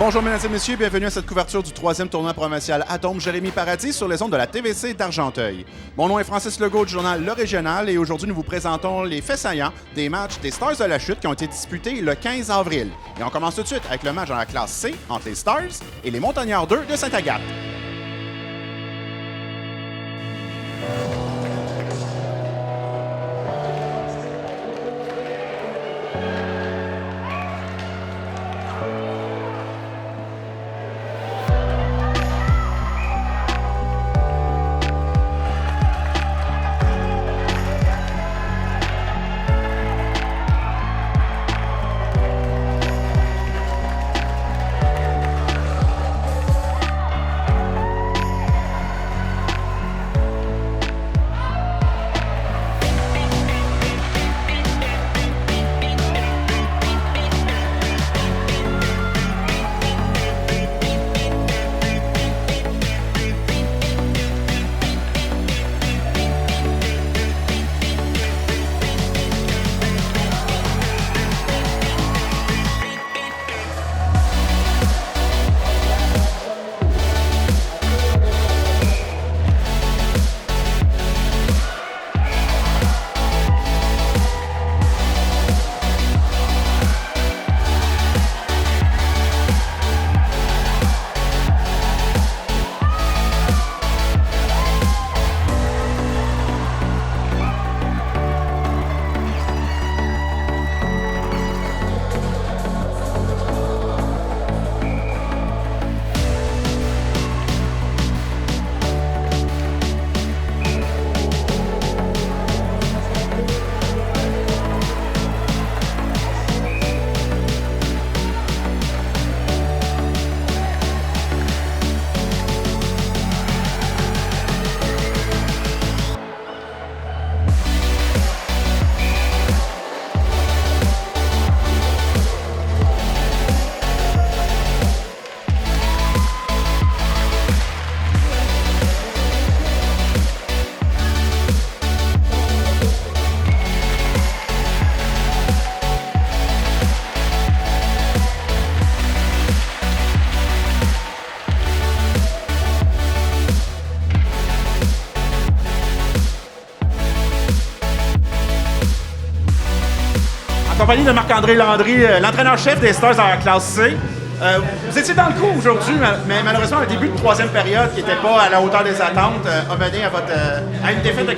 Bonjour mesdames et messieurs, bienvenue à cette couverture du 3e tournoi provincial Atome Jérémy Paradis sur les ondes de la TVC d'Argenteuil. Mon nom est Francis Legault du journal Le Régional et aujourd'hui nous vous présentons les faits saillants des matchs des Stars de la Chute qui ont été disputés le 15 avril. Et on commence tout de suite avec le match dans la classe C entre les Stars et les Montagnards 2 de Sainte-Agathe. En compagnie de Marc-André Landry, l'entraîneur-chef des Stars dans la classe C. Vous étiez dans le coup aujourd'hui, mais malheureusement, le début de troisième période qui n'était pas à la hauteur des attentes a mené à une défaite de 4-2.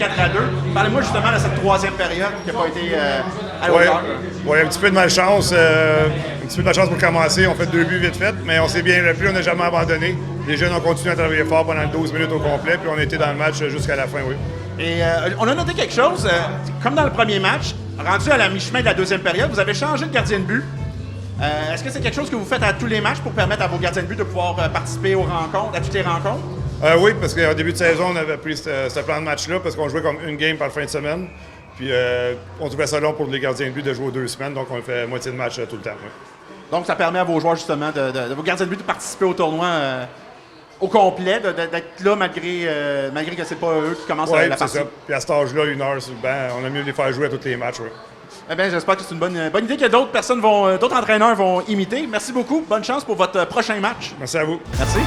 Parlez-moi justement de cette troisième période qui n'a pas été à la hauteur. Oui, un petit peu de malchance. Un petit peu de malchance pour commencer. On fait 2 buts vite fait, mais on s'est bien repris, on n'a jamais abandonné. Les jeunes ont continué à travailler fort pendant 12 minutes au complet, puis on était dans le match jusqu'à la fin, oui. Et on a noté quelque chose, comme dans le premier match, rendu à la mi-chemin de la deuxième période, vous avez changé de gardien de but. Est-ce que c'est quelque chose que vous faites à tous les matchs pour permettre à vos gardiens de but de pouvoir participer aux rencontres, à toutes les rencontres? Oui, parce qu'au début de saison, on avait pris ce plan de match-là parce qu'on jouait comme une game par fin de semaine. Puis on trouvait ça long pour les gardiens de but de jouer aux 2 semaines, donc on fait moitié de match tout le temps. Oui. Donc ça permet à vos joueurs justement, de vos gardiens de but de participer au tournoi au complet, d'être là malgré que c'est pas eux qui commencent la partie. C'est ça. Puis à cet âge-là, 1 heure sur le banc, on a mieux de les faire jouer à tous les matchs. Oui. Eh bien, j'espère que c'est une bonne idée que d'autres entraîneurs vont imiter. Merci beaucoup. Bonne chance pour votre prochain match. Merci à vous. Merci.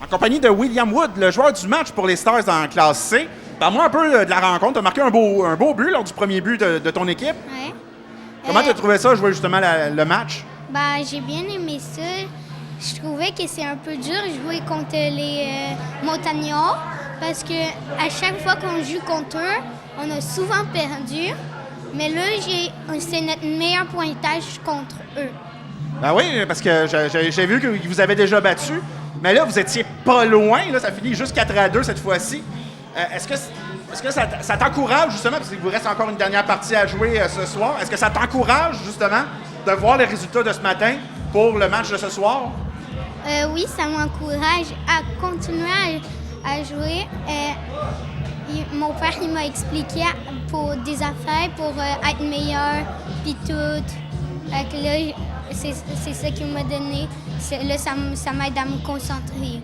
En compagnie de William Wood, le joueur du match pour les Stars dans la classe C. Parle-moi un peu de la rencontre. Tu as marqué un beau but lors du premier but de ton équipe. Ouais. Comment tu as trouvé ça, jouer justement le match? J'ai bien aimé ça. Je trouvais que c'est un peu dur de jouer contre les Montagnards parce que à chaque fois qu'on joue contre eux, on a souvent perdu. Mais là, c'est notre meilleur pointage contre eux. Ben oui, parce que j'ai vu que vous avez déjà battu. Mais là, vous étiez pas loin. Là, ça finit juste 4-2 cette fois-ci. Est-ce que ça t'encourage, justement, parce qu'il vous reste encore une dernière partie à jouer ce soir, est-ce que ça t'encourage, justement, de voir les résultats de ce matin pour le match de ce soir? Oui, ça m'encourage à continuer à jouer. Mon père, il m'a expliqué pour des affaires, pour être meilleur, puis tout. Là, c'est ça qu'il m'a donné. Là, ça m'aide à me concentrer.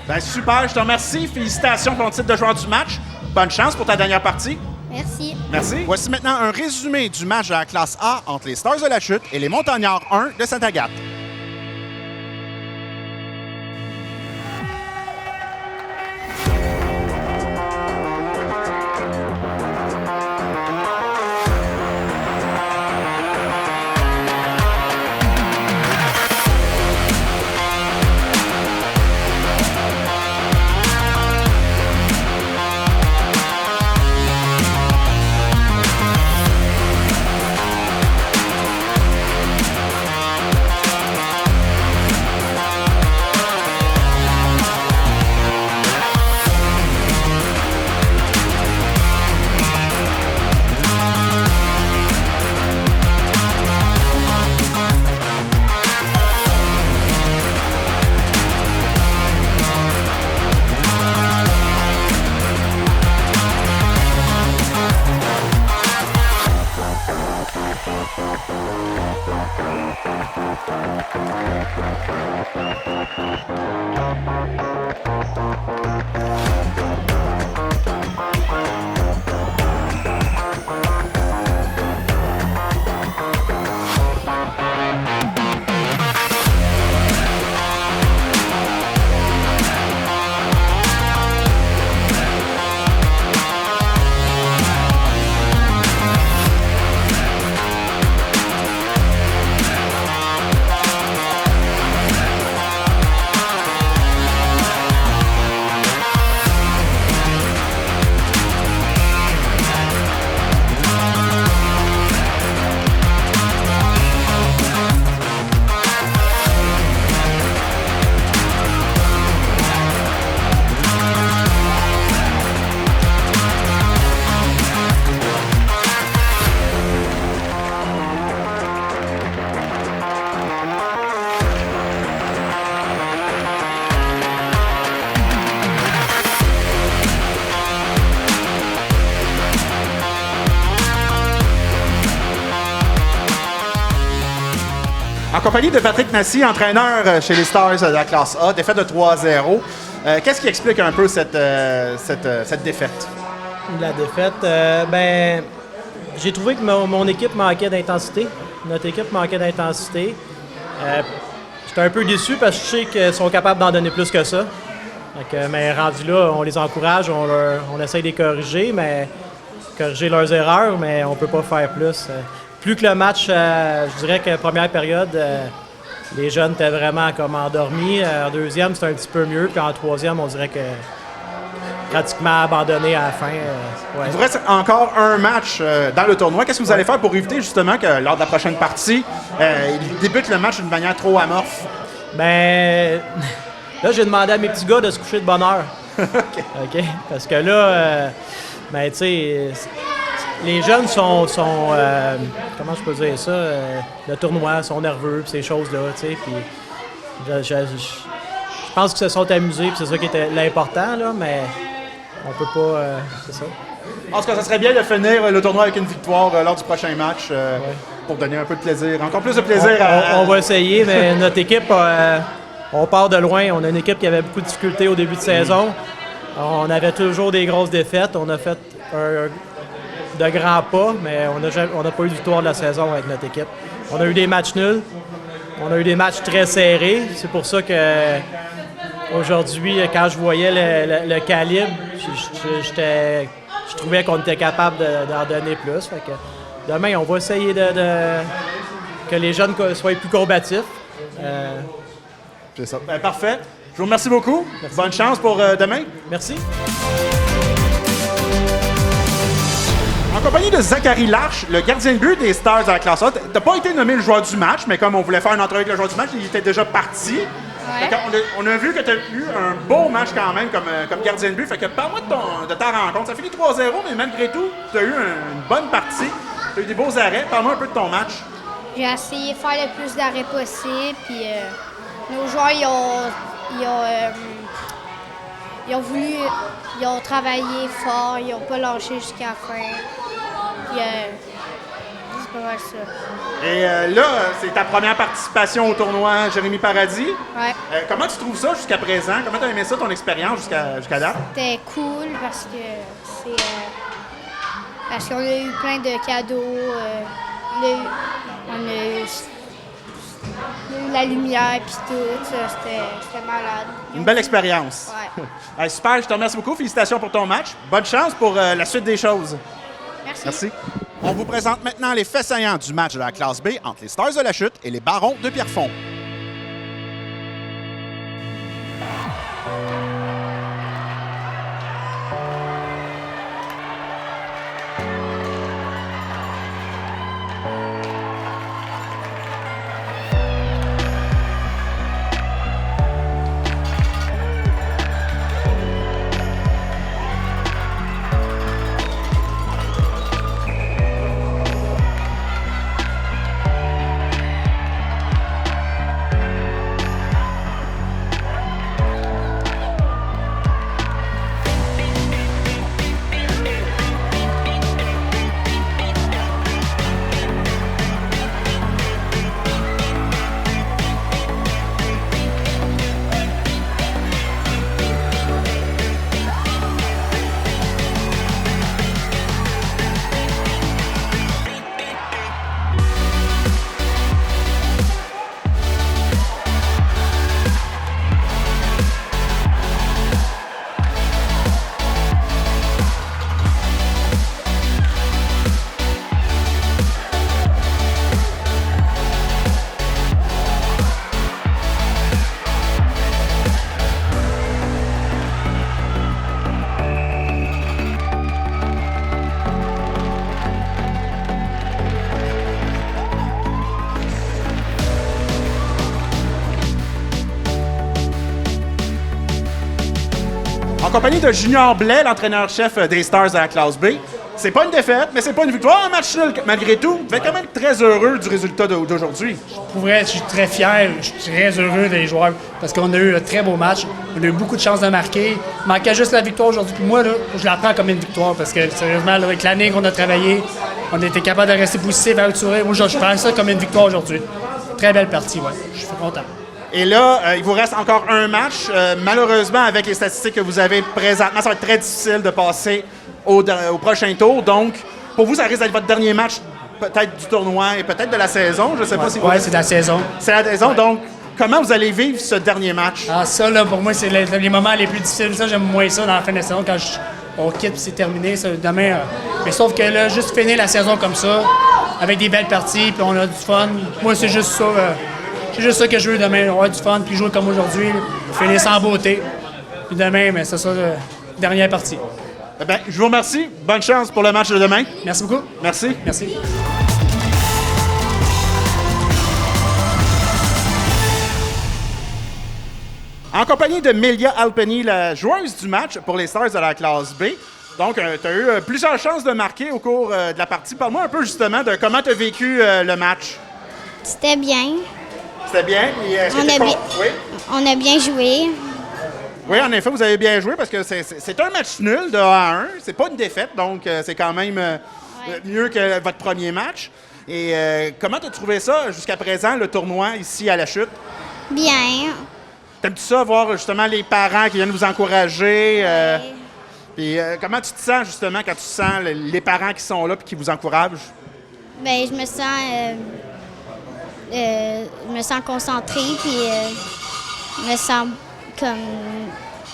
Ben super, je te remercie. Félicitations pour ton titre de joueur du match. Bonne chance pour ta dernière partie. Merci. Merci. Voici maintenant un résumé du match de la classe A entre les Stars de la Chute et les Montagnards 1 de Sainte-Agathe. En compagnie de Patrick Massy, entraîneur chez les Stars de la classe A, défaite de 3-0. Qu'est-ce qui explique un peu cette défaite? La défaite, j'ai trouvé que mon équipe manquait d'intensité. Notre équipe manquait d'intensité. J'étais un peu déçu parce que je sais qu'ils sont capables d'en donner plus que ça. Mais rendu là, on les encourage, on essaye de les corriger, mais corriger leurs erreurs, mais on peut pas faire plus. Plus que le match, je dirais que la première période, les jeunes étaient vraiment comme endormis. En deuxième, c'était un petit peu mieux. Puis en troisième, on dirait que pratiquement abandonné à la fin. Ouais. Il vous reste encore un match dans le tournoi. Qu'est-ce que vous allez faire pour éviter justement que lors de la prochaine partie, il débute le match d'une manière trop amorphe? Ben, là, j'ai demandé à mes petits gars de se coucher de bonne heure. OK? Parce que là, tu sais, les jeunes sont comment je peux dire ça, le tournoi, sont nerveux, pis ces choses-là, tu sais, puis je pense qu'ils se sont amusés, puis c'est ça qui était l'important, là, mais on peut pas, c'est ça. En tout cas, ça serait bien de finir le tournoi avec une victoire lors du prochain match pour donner un peu de plaisir, encore plus de plaisir on va essayer, mais notre équipe, on part de loin. On a une équipe qui avait beaucoup de difficultés au début de saison. On avait toujours des grosses défaites. On a fait de grands pas, mais on n'a pas eu de victoire de la saison avec notre équipe. On a eu des matchs nuls. On a eu des matchs très serrés. C'est pour ça que aujourd'hui, quand je voyais le calibre, je trouvais qu'on était capable d'en donner plus. Fait que demain, on va essayer que les jeunes soient plus combatifs. C'est ça. Ben, parfait. Je vous remercie beaucoup. Merci. Bonne chance pour demain. Merci. En compagnie de Zachary Larche, le gardien de but des Stars de la classe A. T'as pas été nommé le joueur du match, mais comme on voulait faire une entrevue avec le joueur du match, il était déjà parti. Ouais. On a vu que tu as eu un beau match quand même comme gardien de but. Fait que parle-moi de ta rencontre. Ça finit 3-0, mais malgré tout, tu as eu une bonne partie. Tu as eu des beaux arrêts. Parle-moi un peu de ton match. J'ai essayé de faire le plus d'arrêts possible, puis nos joueurs, ils ont travaillé fort, ils n'ont pas lâché jusqu'à la fin. Puis c'est pas mal ça. Et là, c'est ta première participation au tournoi Jérémy Paradis. Ouais. Comment tu trouves ça jusqu'à présent? Comment tu as aimé ça, ton expérience jusqu'à date? C'était cool parce que Parce qu'on a eu plein de cadeaux. On a eu la lumière puis tout. C'était malade. Une belle expérience. Ouais. Super, je te remercie beaucoup. Félicitations pour ton match. Bonne chance pour la suite des choses. Merci. Merci. On vous présente maintenant les faits saillants du match de la classe B entre les Stars de la Chute et les Barons de Pierrefonds. En compagnie de Junior Blais, l'entraîneur-chef des Stars de la classe B. C'est pas une défaite, mais c'est pas une victoire. Un match nul, malgré tout. Vous êtes quand même très heureux du résultat d'aujourd'hui. Pour vrai, je suis très fier, je suis très heureux des joueurs parce qu'on a eu un très beau match. On a eu beaucoup de chances de marquer. Il manquait juste la victoire aujourd'hui. Puis moi, là, je la prends comme une victoire parce que, sérieusement, là, avec l'année qu'on a travaillé, on a été capable de rester positif avec le sourire. Moi, je prends ça comme une victoire aujourd'hui. Très belle partie, ouais. Je suis content. Et là, il vous reste encore un match. Malheureusement, avec les statistiques que vous avez présentement, ça va être très difficile de passer au prochain tour. Donc, pour vous, ça risque d'être votre dernier match, peut-être du tournoi et peut-être de la saison. Je ne sais pas si vous... Oui, c'est de la saison. C'est la saison, Ouais. donc comment vous allez vivre ce dernier match? Ah, ça, là, pour moi, c'est les moments les plus difficiles. Ça, j'aime moins ça dans la fin de la saison quand on quitte et c'est terminé. Ça, demain, mais sauf que là, juste finir la saison comme ça, avec des belles parties, puis on a du fun. Moi, c'est juste ça. C'est juste ça que je veux demain, avoir du fun, puis jouer comme aujourd'hui, finir sans beauté. Puis demain, mais c'est ça, la dernière partie. Eh bien, je vous remercie. Bonne chance pour le match de demain. Merci beaucoup. Merci. Merci. En compagnie de Melia Alpeni, la joueuse du match pour les Stars de la classe B. Donc, tu as eu plusieurs chances de marquer au cours de la partie. Parle-moi un peu justement de comment tu as vécu le match. C'était bien. C'était bien? Et, est-ce que On t'es a bien- Oui? On a bien joué. Oui, en effet, vous avez bien joué parce que c'est un match nul de 1 à 1. C'est pas une défaite, donc c'est quand même mieux que votre premier match. Et comment tu as trouvé ça jusqu'à présent, le tournoi ici à La Chute? Bien. T'aimes-tu ça, voir justement les parents qui viennent vous encourager? Puis comment tu te sens justement quand tu sens les parents qui sont là et qui vous encouragent? Ben, je me sens concentrée puis je me sens comme.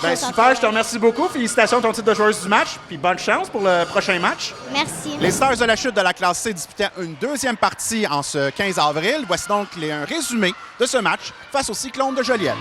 Ben super, je te remercie beaucoup. Félicitations à ton titre de joueuse du match, puis bonne chance pour le prochain match. Merci. Les Stars de la Chute de la classe C disputaient une deuxième partie en ce 15 avril. Voici donc un résumé de ce match face au Cyclone de Joliette.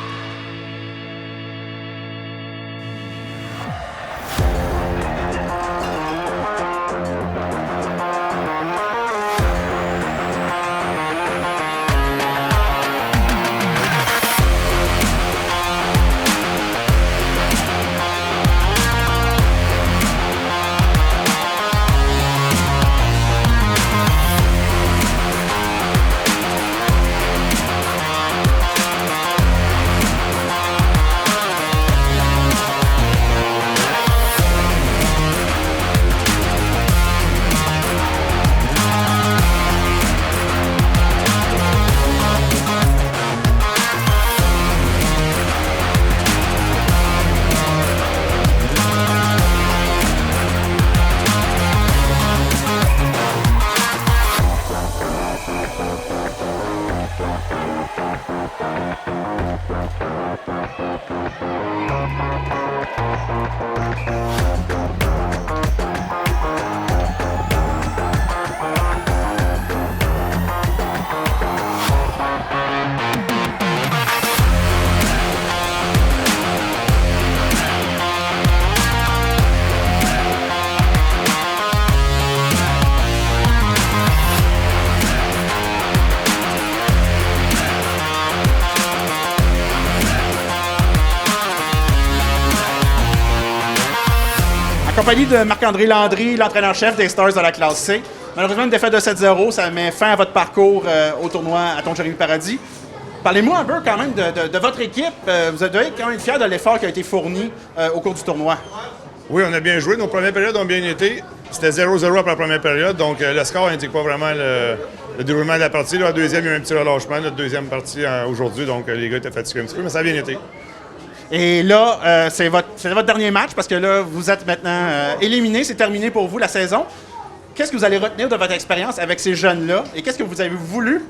compagnie de Marc-André Landry, l'entraîneur-chef des Stars de la classe C. Malheureusement, une défaite de 7-0, ça met fin à votre parcours au tournoi à Jérémy Paradis. Parlez-moi un peu quand même de votre équipe. Vous devez être quand même fiers de l'effort qui a été fourni au cours du tournoi. Oui, on a bien joué. Nos premières périodes ont bien été. C'était 0-0 après la première période, donc le score n'indique pas vraiment le déroulement de la partie. Là, la deuxième, il y a eu un petit relâchement. Notre deuxième partie aujourd'hui, donc les gars étaient fatigués un petit peu, mais ça a bien été. Et là, c'est votre dernier match parce que là, vous êtes maintenant éliminé. C'est terminé pour vous la saison. Qu'est-ce que vous allez retenir de votre expérience avec ces jeunes-là? Et qu'est-ce que vous avez voulu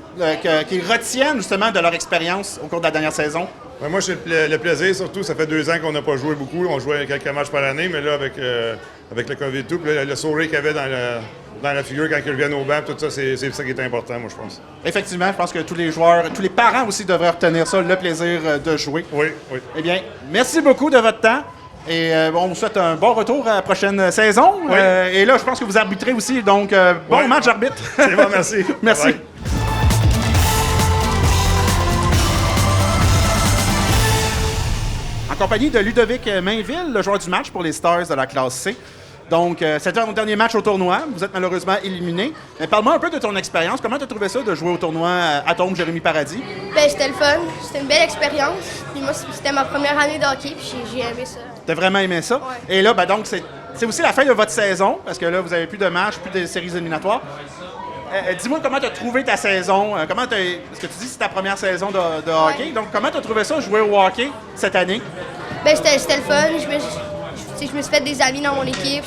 qu'ils retiennent justement de leur expérience au cours de la dernière saison? Ouais, moi, j'ai le plaisir, surtout, ça fait 2 ans qu'on n'a pas joué beaucoup. On jouait quelques matchs par année, mais là, avec le COVID et tout, puis là, le sourire qu'il y avait dans la figure quand ils reviennent au banc, tout ça, c'est ça qui est important, moi, je pense. Effectivement, je pense que tous les joueurs, tous les parents aussi devraient retenir ça, le plaisir de jouer. Oui, oui. Eh bien, merci beaucoup de votre temps. Et on vous souhaite un bon retour à la prochaine saison. Oui. Et là, je pense que vous arbitrez aussi, donc bon match, arbitre. C'est bon, merci. Merci. Bye. En compagnie de Ludovic Mainville, le joueur du match pour les Stars de la classe C. Donc, c'était ton dernier match au tournoi. Vous êtes malheureusement éliminé. Mais parle-moi un peu de ton expérience. Comment tu as trouvé ça de jouer au tournoi à Jérémy Paradis? Ben, c'était le fun. C'était une belle expérience. Puis moi, c'était ma première année de hockey, puis j'ai aimé ça. T'as vraiment aimé ça? Ouais. Et là, ben, donc, c'est aussi la fin de votre saison, parce que là, vous n'avez plus de matchs, plus de séries éliminatoires. Dis-moi comment tu as trouvé ta saison. Parce que tu dis que c'est ta première saison de hockey. Ouais. Donc, comment tu as trouvé ça, jouer au hockey cette année? Ben, c'était le fun. Je me suis fait des amis dans mon équipe.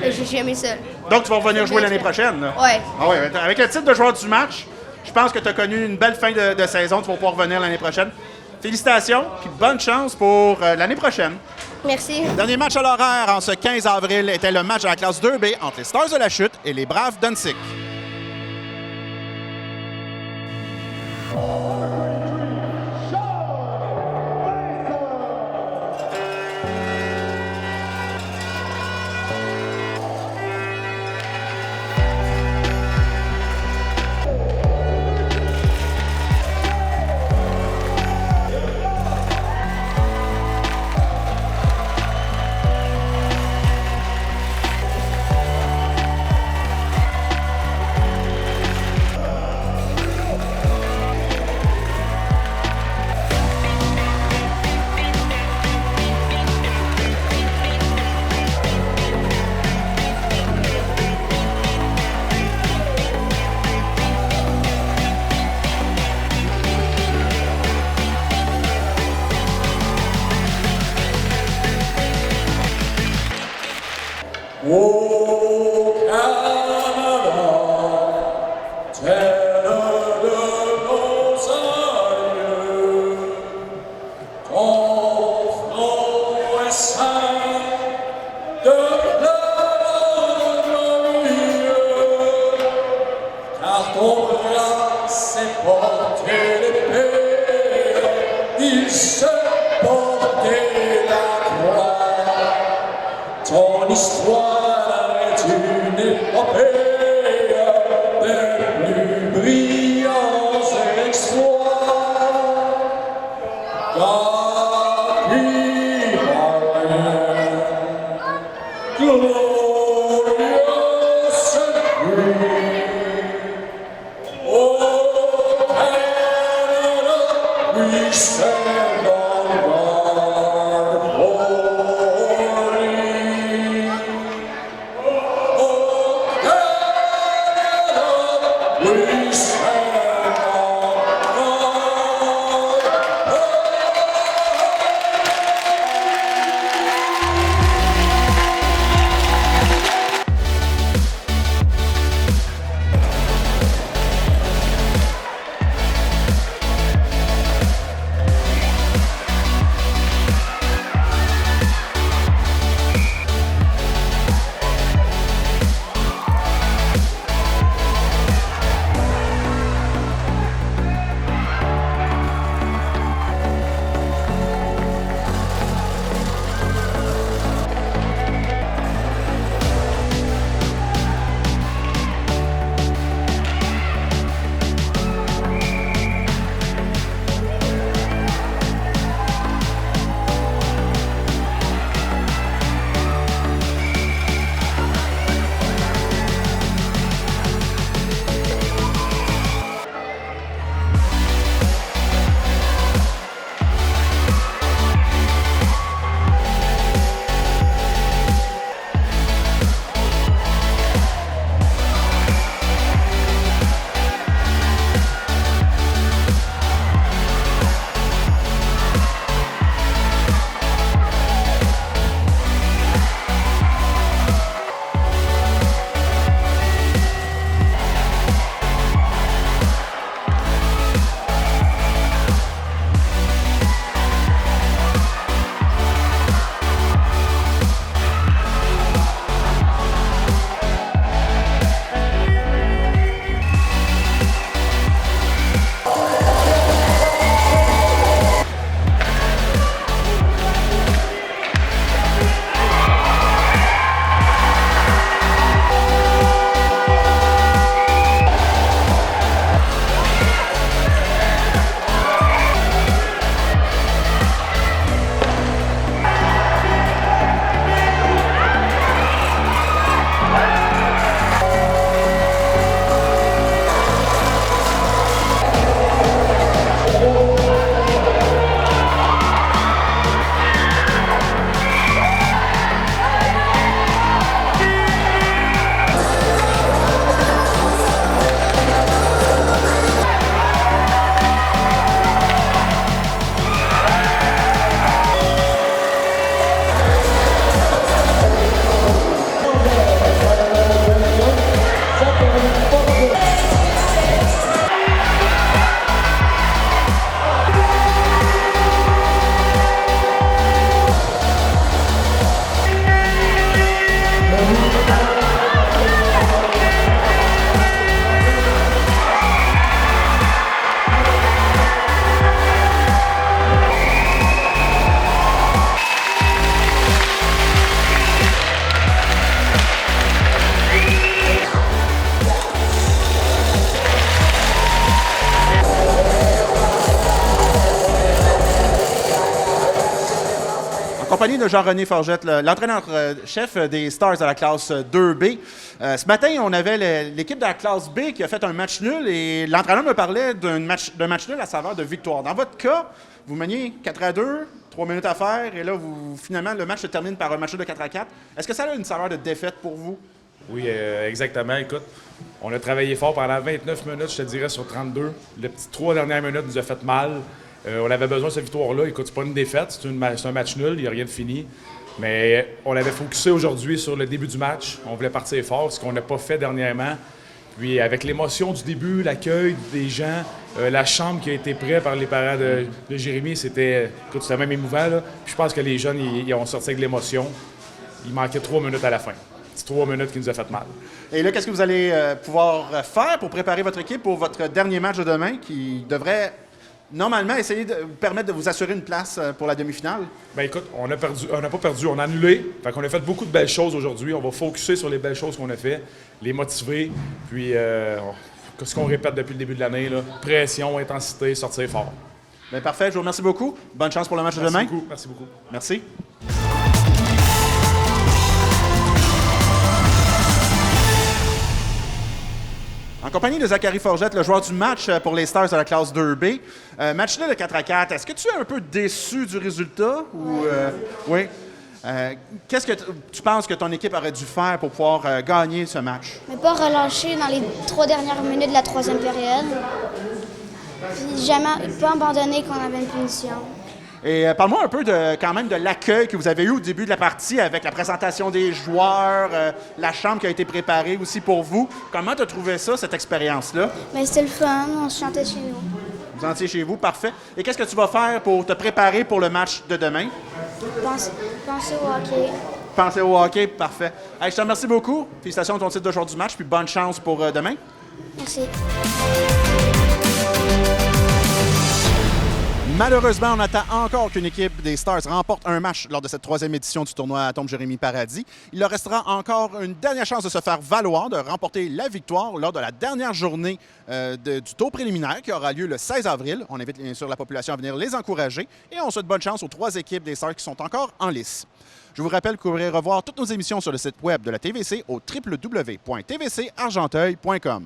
J'ai aimé ça. Donc, tu vas revenir jouer l'année prochaine, là? Ouais. Ah ouais, avec le titre de joueur du match, je pense que tu as connu une belle fin de saison. Tu vas pouvoir revenir l'année prochaine. Félicitations, puis bonne chance pour l'année prochaine. Merci. Dernier match à l'horaire en ce 15 avril était le match de la classe 2B entre les Stars de la Chute et les Braves d'Unsick. Ton histoire est une épopée des plus brillants exploits. Tapis marins, glorieux circuit. Au Canada, we stand on guard for thee. Au Canada, we stand on guard for thee. compagnie de Jean-René Forgette, l'entraîneur-chef des Stars de la classe 2B. Ce matin, on avait l'équipe de la classe B qui a fait un match nul et l'entraîneur me parlait d'un match nul à saveur de victoire. Dans votre cas, vous meniez 4-2, 3 minutes à faire et là, finalement, le match se termine par un match nul de 4-4. Est-ce que ça a une saveur de défaite pour vous? Oui, exactement. Écoute, on a travaillé fort pendant 29 minutes, je te dirais, sur 32. Les petites 3 dernières minutes nous a fait mal. On avait besoin de cette victoire-là. Écoute, c'est pas une défaite, c'est un match nul, il n'y a rien de fini. Mais on avait focusé aujourd'hui sur le début du match. On voulait partir fort, ce qu'on n'a pas fait dernièrement. Puis avec l'émotion du début, l'accueil des gens, la chambre qui a été prête par les parents de Jérémy, c'était même émouvant. Là. Puis je pense que les jeunes, ils ont sorti avec l'émotion. Il manquait 3 minutes à la fin. C'est 3 minutes qui nous a fait mal. Et là, qu'est-ce que vous allez pouvoir faire pour préparer votre équipe pour votre dernier match de demain qui devrait normalement essayer de vous permettre de vous assurer une place pour la demi-finale? Bien écoute, on n'a pas perdu, on a annulé. Fait qu'on a fait beaucoup de belles choses aujourd'hui. On va focuser sur les belles choses qu'on a fait, les motiver, puis ce qu'on répète depuis le début de l'année, là, pression, intensité, sortir fort. Bien, parfait, je vous remercie beaucoup. Bonne chance pour le match de demain. Merci beaucoup. Merci. En compagnie de Zachary Forgette, le joueur du match pour les Stars de la classe 2B. Match-là de 4-4, est-ce que tu es un peu déçu du résultat? Oui. Qu'est-ce que tu penses que ton équipe aurait dû faire pour pouvoir gagner ce match? Mais pas relâcher dans les 3 dernières minutes de la 3e période. Puis jamais pas abandonner quand on avait une punition. Et parle-moi un peu quand même de l'accueil que vous avez eu au début de la partie avec la présentation des joueurs, la chambre qui a été préparée aussi pour vous. Comment tu as trouvé ça, cette expérience-là? Mais c'était le fun, on se chantait chez nous. Vous entiez chez vous, parfait. Et qu'est-ce que tu vas faire pour te préparer pour le match de demain? Penser au hockey. Penser au hockey, parfait. Hey, je te remercie beaucoup. Félicitations pour ton titre de joueur du match, puis bonne chance pour demain. Merci. Malheureusement, on attend encore qu'une équipe des Stars remporte un match lors de cette 3e édition du tournoi Atomes Jérémy Paradis. Il leur restera encore une dernière chance de se faire valoir, de remporter la victoire lors de la dernière journée du tour préliminaire qui aura lieu le 16 avril. On invite bien sûr la population à venir les encourager et on souhaite bonne chance aux 3 équipes des Stars qui sont encore en lice. Je vous rappelle que vous pourrez revoir toutes nos émissions sur le site web de la TVC au www.tvcargenteuil.com.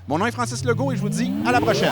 Mon nom est Francis Legault et je vous dis à la prochaine.